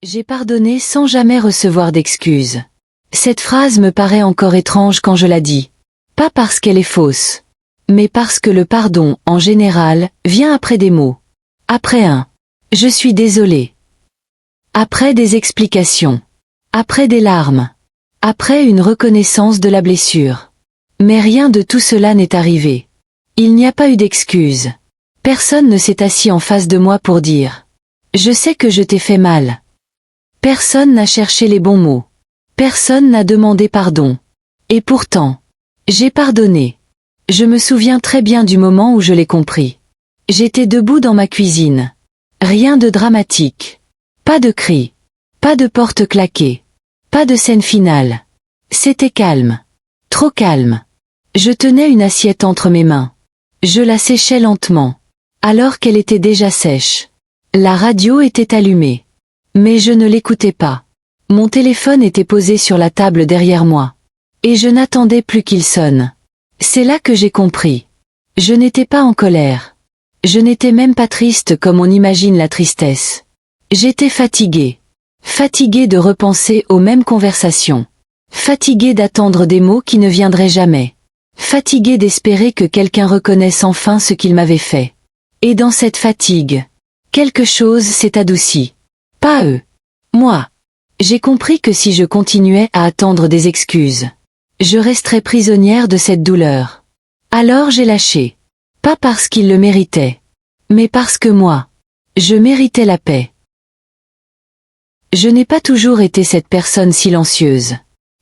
J'ai pardonné sans jamais recevoir d'excuses. Cette phrase me paraît encore étrange quand je la dis. Pas parce qu'elle est fausse, mais parce que le pardon, en général, vient après des mots. Après un « je suis désolé ». Après des explications. Après des larmes. Après une reconnaissance de la blessure. Mais rien de tout cela n'est arrivé. Il n'y a pas eu d'excuse. Personne ne s'est assis en face de moi pour dire « je sais que je t'ai fait mal ». Personne n'a cherché les bons mots. Personne n'a demandé pardon. Et pourtant, j'ai pardonné. Je me souviens très bien du moment où je l'ai compris. J'étais debout dans ma cuisine. Rien de dramatique. Pas de cris. Pas de porte claquée. Pas de scène finale. C'était calme. Trop calme. Je tenais une assiette entre mes mains. Je la séchais lentement. Alors qu'elle était déjà sèche. La radio était allumée. Mais je ne l'écoutais pas. Mon téléphone était posé sur la table derrière moi. Et je n'attendais plus qu'il sonne. C'est là que j'ai compris. Je n'étais pas en colère. Je n'étais même pas triste comme on imagine la tristesse. J'étais fatiguée. Fatiguée de repenser aux mêmes conversations. Fatiguée d'attendre des mots qui ne viendraient jamais. Fatiguée d'espérer que quelqu'un reconnaisse enfin ce qu'il m'avait fait. Et dans cette fatigue, quelque chose s'est adouci. Pas eux. Moi. J'ai compris que si je continuais à attendre des excuses, je resterais prisonnière de cette douleur. Alors j'ai lâché. Pas parce qu'ils le méritaient, mais parce que moi, je méritais la paix. Je n'ai pas toujours été cette personne silencieuse.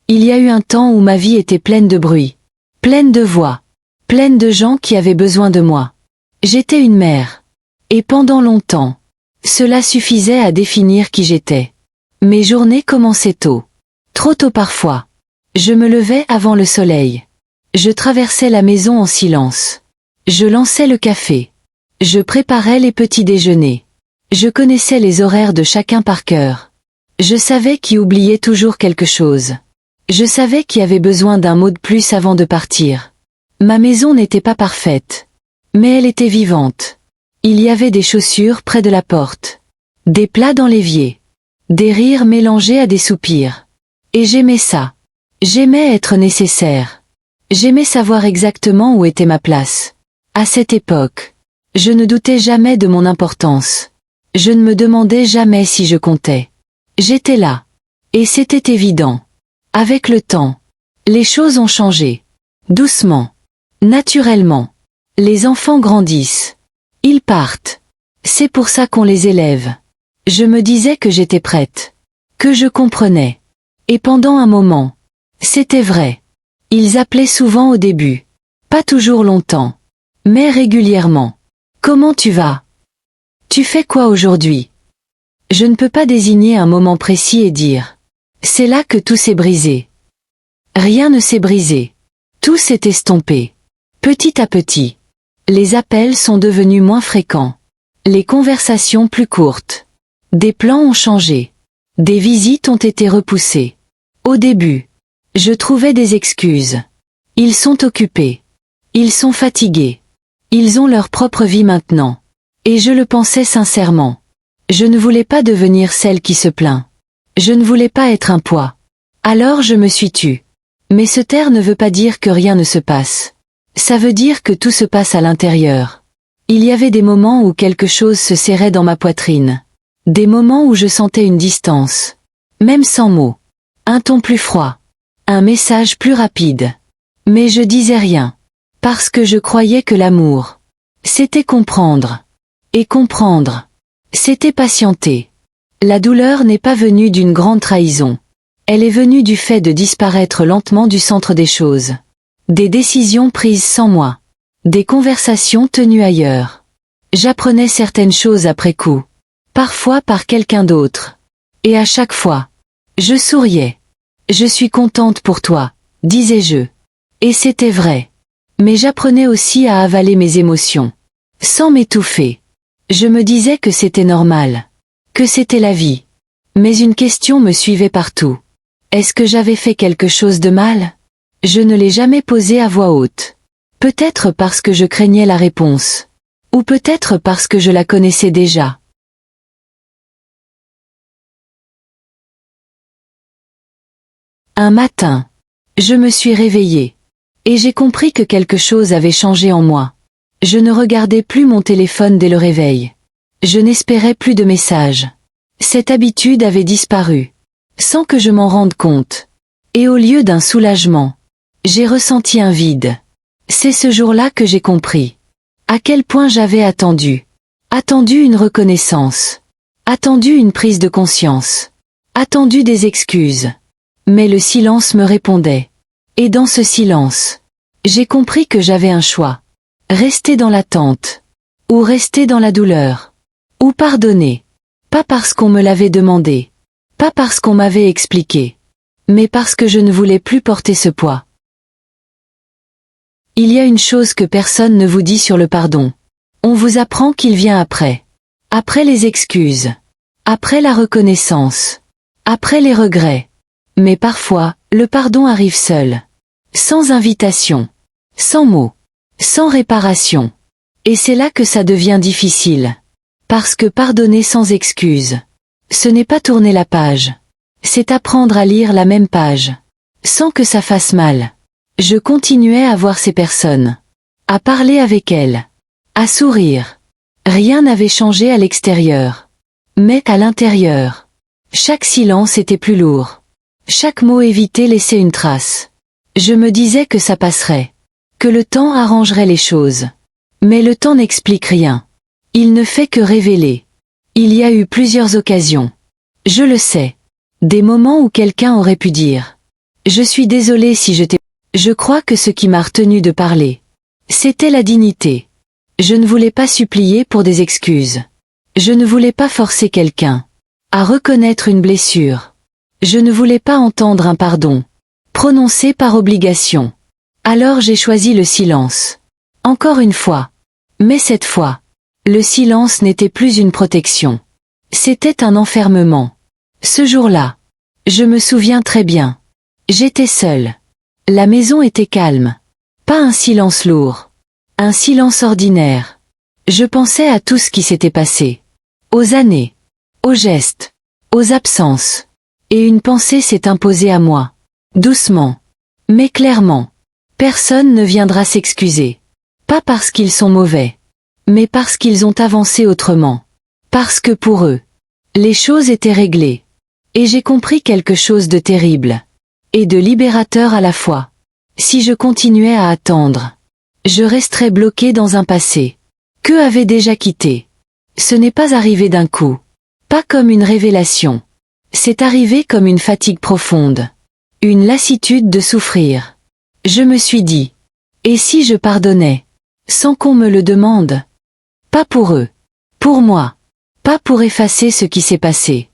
Il y a eu un temps où ma vie était pleine de bruit, pleine de voix, pleine de gens qui avaient besoin de moi. J'étais une mère. Et pendant longtemps, cela suffisait à définir qui j'étais. Mes journées commençaient tôt. Trop tôt parfois. Je me levais avant le soleil. Je traversais la maison en silence. Je lançais le café. Je préparais les petits déjeuners. Je connaissais les horaires de chacun par cœur. Je savais qui oubliait toujours quelque chose. Je savais qui avait besoin d'un mot de plus avant de partir. Ma maison n'était pas parfaite. Mais elle était vivante. Il y avait des chaussures près de la porte. Des plats dans l'évier. Des rires mélangés à des soupirs. Et j'aimais ça. J'aimais être nécessaire. J'aimais savoir exactement où était ma place. À cette époque, je ne doutais jamais de mon importance. Je ne me demandais jamais si je comptais. J'étais là. Et c'était évident. Avec le temps, les choses ont changé. Doucement. Naturellement. Les enfants grandissent. Ils partent. C'est pour ça qu'on les élève. Je me disais que j'étais prête. Que je comprenais. Et pendant un moment, c'était vrai. Ils appelaient souvent au début. Pas toujours longtemps. Mais régulièrement. Comment tu vas? Tu fais quoi aujourd'hui? Je ne peux pas désigner un moment précis et dire. C'est là que tout s'est brisé. Rien ne s'est brisé. Tout s'est estompé. Petit à petit. Les appels sont devenus moins fréquents. Les conversations plus courtes. Des plans ont changé. Des visites ont été repoussées. Au début, je trouvais des excuses. Ils sont occupés. Ils sont fatigués. Ils ont leur propre vie maintenant. Et je le pensais sincèrement. Je ne voulais pas devenir celle qui se plaint. Je ne voulais pas être un poids. Alors je me suis tue. Mais se taire ne veut pas dire que rien ne se passe. Ça veut dire que tout se passe à l'intérieur. Il y avait des moments où quelque chose se serrait dans ma poitrine. Des moments où je sentais une distance. Même sans mots. Un ton plus froid. Un message plus rapide. Mais je disais rien. Parce que je croyais que l'amour, c'était comprendre. Et comprendre, c'était patienter. La douleur n'est pas venue d'une grande trahison. Elle est venue du fait de disparaître lentement du centre des choses. Des décisions prises sans moi. Des conversations tenues ailleurs. J'apprenais certaines choses après coup. Parfois par quelqu'un d'autre. Et à chaque fois, je souriais. Je suis contente pour toi, disais-je. Et c'était vrai. Mais j'apprenais aussi à avaler mes émotions. Sans m'étouffer. Je me disais que c'était normal. Que c'était la vie. Mais une question me suivait partout. Est-ce que j'avais fait quelque chose de mal? Je ne l'ai jamais posée à voix haute. Peut-être parce que je craignais la réponse. Ou peut-être parce que je la connaissais déjà. Un matin, je me suis réveillée. Et j'ai compris que quelque chose avait changé en moi. Je ne regardais plus mon téléphone dès le réveil. Je n'espérais plus de messages. Cette habitude avait disparu, sans que je m'en rende compte. Et au lieu d'un soulagement, j'ai ressenti un vide. C'est ce jour-là que j'ai compris à quel point j'avais attendu. Attendu une reconnaissance. Attendu une prise de conscience. Attendu des excuses. Mais le silence me répondait. Et dans ce silence, j'ai compris que j'avais un choix. Rester dans l'attente. Ou rester dans la douleur. Ou pardonner. Pas parce qu'on me l'avait demandé. Pas parce qu'on m'avait expliqué. Mais parce que je ne voulais plus porter ce poids. Il y a une chose que personne ne vous dit sur le pardon. On vous apprend qu'il vient après. Après les excuses. Après la reconnaissance. Après les regrets. Mais parfois, le pardon arrive seul. Sans invitation. Sans mots. Sans réparation. Et c'est là que ça devient difficile. Parce que pardonner sans excuse, ce n'est pas tourner la page. C'est apprendre à lire la même page. Sans que ça fasse mal. Je continuais à voir ces personnes. À parler avec elles. À sourire. Rien n'avait changé à l'extérieur. Mais à l'intérieur. Chaque silence était plus lourd. Chaque mot évité laissait une trace. Je me disais que ça passerait. Que le temps arrangerait les choses. Mais le temps n'explique rien. Il ne fait que révéler. Il y a eu plusieurs occasions. Je le sais. Des moments où quelqu'un aurait pu dire « Je suis désolé si je t'ai... » Je crois que ce qui m'a retenu de parler, c'était la dignité. Je ne voulais pas supplier pour des excuses. Je ne voulais pas forcer quelqu'un à reconnaître une blessure. Je ne voulais pas entendre un pardon prononcé par obligation. Alors j'ai choisi le silence. Encore une fois. Mais cette fois, le silence n'était plus une protection. C'était un enfermement. Ce jour-là, je me souviens très bien. J'étais seule. La maison était calme. Pas un silence lourd. Un silence ordinaire. Je pensais à tout ce qui s'était passé. Aux années. Aux gestes. Aux absences. Et une pensée s'est imposée à moi. Doucement. Mais clairement. Personne ne viendra s'excuser. Pas parce qu'ils sont mauvais. Mais parce qu'ils ont avancé autrement. Parce que pour eux, les choses étaient réglées. Et j'ai compris quelque chose de terrible. Et de libérateur à la fois. Si je continuais à attendre, je resterais bloqué dans un passé que avait déjà quitté. Ce n'est pas arrivé d'un coup. Pas comme une révélation. C'est arrivé comme une fatigue profonde. Une lassitude de souffrir. Je me suis dit, et si je pardonnais, sans qu'on me le demande? Pas pour eux. Pour moi. Pas pour effacer ce qui s'est passé.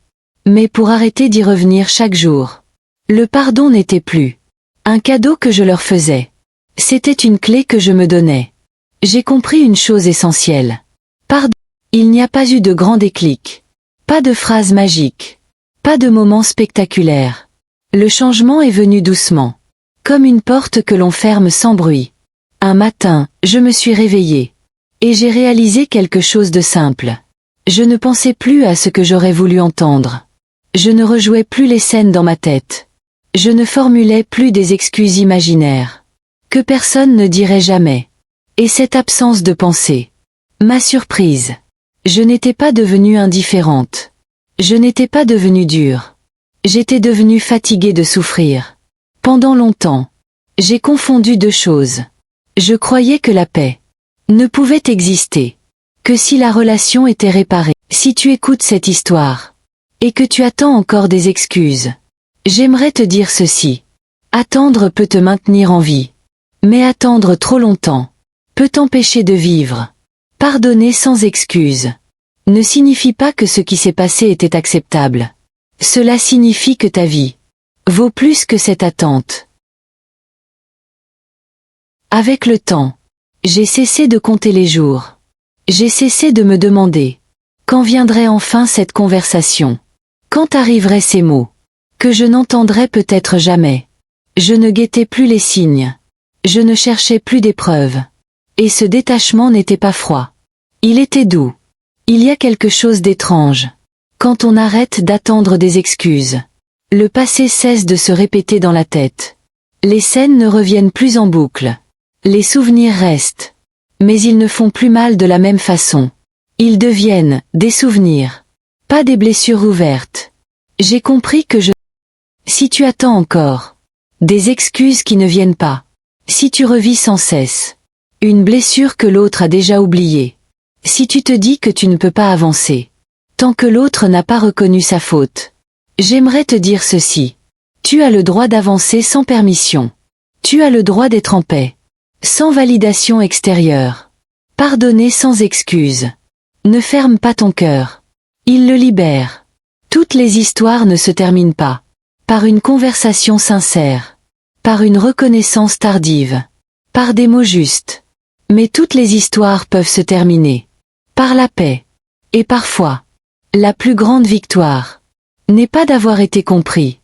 Mais pour arrêter d'y revenir chaque jour. Le pardon n'était plus un cadeau que je leur faisais. C'était une clé que je me donnais. J'ai compris une chose essentielle. Pardon. Il n'y a pas eu de grand déclic. Pas de phrase magique. Pas de moment spectaculaire. Le changement est venu doucement. Comme une porte que l'on ferme sans bruit. Un matin, je me suis réveillée. Et j'ai réalisé quelque chose de simple. Je ne pensais plus à ce que j'aurais voulu entendre. Je ne rejouais plus les scènes dans ma tête. Je ne formulais plus des excuses imaginaires. Que personne ne dirait jamais. Et cette absence de pensée m'a surprise. Je n'étais pas devenue indifférente. Je n'étais pas devenue dure. J'étais devenue fatiguée de souffrir. Pendant longtemps, j'ai confondu deux choses. Je croyais que la paix ne pouvait exister que si la relation était réparée. Si tu écoutes cette histoire et que tu attends encore des excuses, j'aimerais te dire ceci. Attendre peut te maintenir en vie. Mais attendre trop longtemps peut t'empêcher de vivre. Pardonner sans excuse ne signifie pas que ce qui s'est passé était acceptable. Cela signifie que ta vie vaut plus que cette attente. Avec le temps, j'ai cessé de compter les jours. J'ai cessé de me demander quand viendrait enfin cette conversation. Quand arriveraient ces mots que je n'entendrais peut-être jamais. Je ne guettais plus les signes. Je ne cherchais plus des preuves. Et ce détachement n'était pas froid. Il était doux. Il y a quelque chose d'étrange quand on arrête d'attendre des excuses. Le passé cesse de se répéter dans la tête. Les scènes ne reviennent plus en boucle. Les souvenirs restent. Mais ils ne font plus mal de la même façon. Ils deviennent des souvenirs. Pas des blessures ouvertes. J'ai compris que Si tu attends encore. Des excuses qui ne viennent pas. Si tu revis sans cesse. Une blessure que l'autre a déjà oubliée. Si tu te dis que tu ne peux pas avancer. Tant que l'autre n'a pas reconnu sa faute. J'aimerais te dire ceci. Tu as le droit d'avancer sans permission. Tu as le droit d'être en paix. Sans validation extérieure. Pardonner sans excuse. Ne ferme pas ton cœur. Il le libère. Toutes les histoires ne se terminent pas. Par une conversation sincère. Par une reconnaissance tardive. Par des mots justes. Mais toutes les histoires peuvent se terminer. Par la paix. Et parfois, la plus grande victoire n'est pas d'avoir été compris,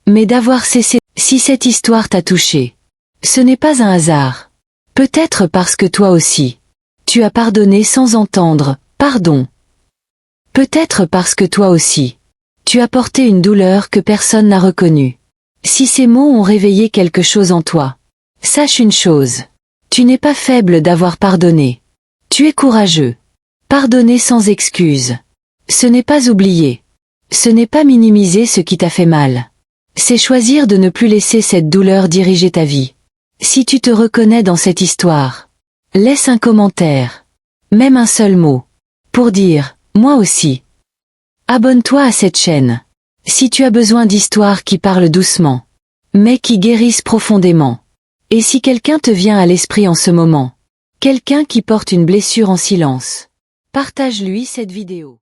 mais d'avoir cessé. Si cette histoire t'a touché, ce n'est pas un hasard. Peut-être parce que toi aussi, tu as pardonné sans entendre « pardon ». Peut-être parce que toi aussi, tu as porté une douleur que personne n'a reconnue. Si ces mots ont réveillé quelque chose en toi, sache une chose. Tu n'es pas faible d'avoir pardonné. Tu es courageux. Pardonner sans excuse. Ce n'est pas oublier. Ce n'est pas minimiser ce qui t'a fait mal. C'est choisir de ne plus laisser cette douleur diriger ta vie. Si tu te reconnais dans cette histoire, laisse un commentaire. Même un seul mot. Pour dire « moi aussi ». Abonne-toi à cette chaîne. Si tu as besoin d'histoires qui parlent doucement, mais qui guérissent profondément. Et si quelqu'un te vient à l'esprit en ce moment, quelqu'un qui porte une blessure en silence, partage-lui cette vidéo.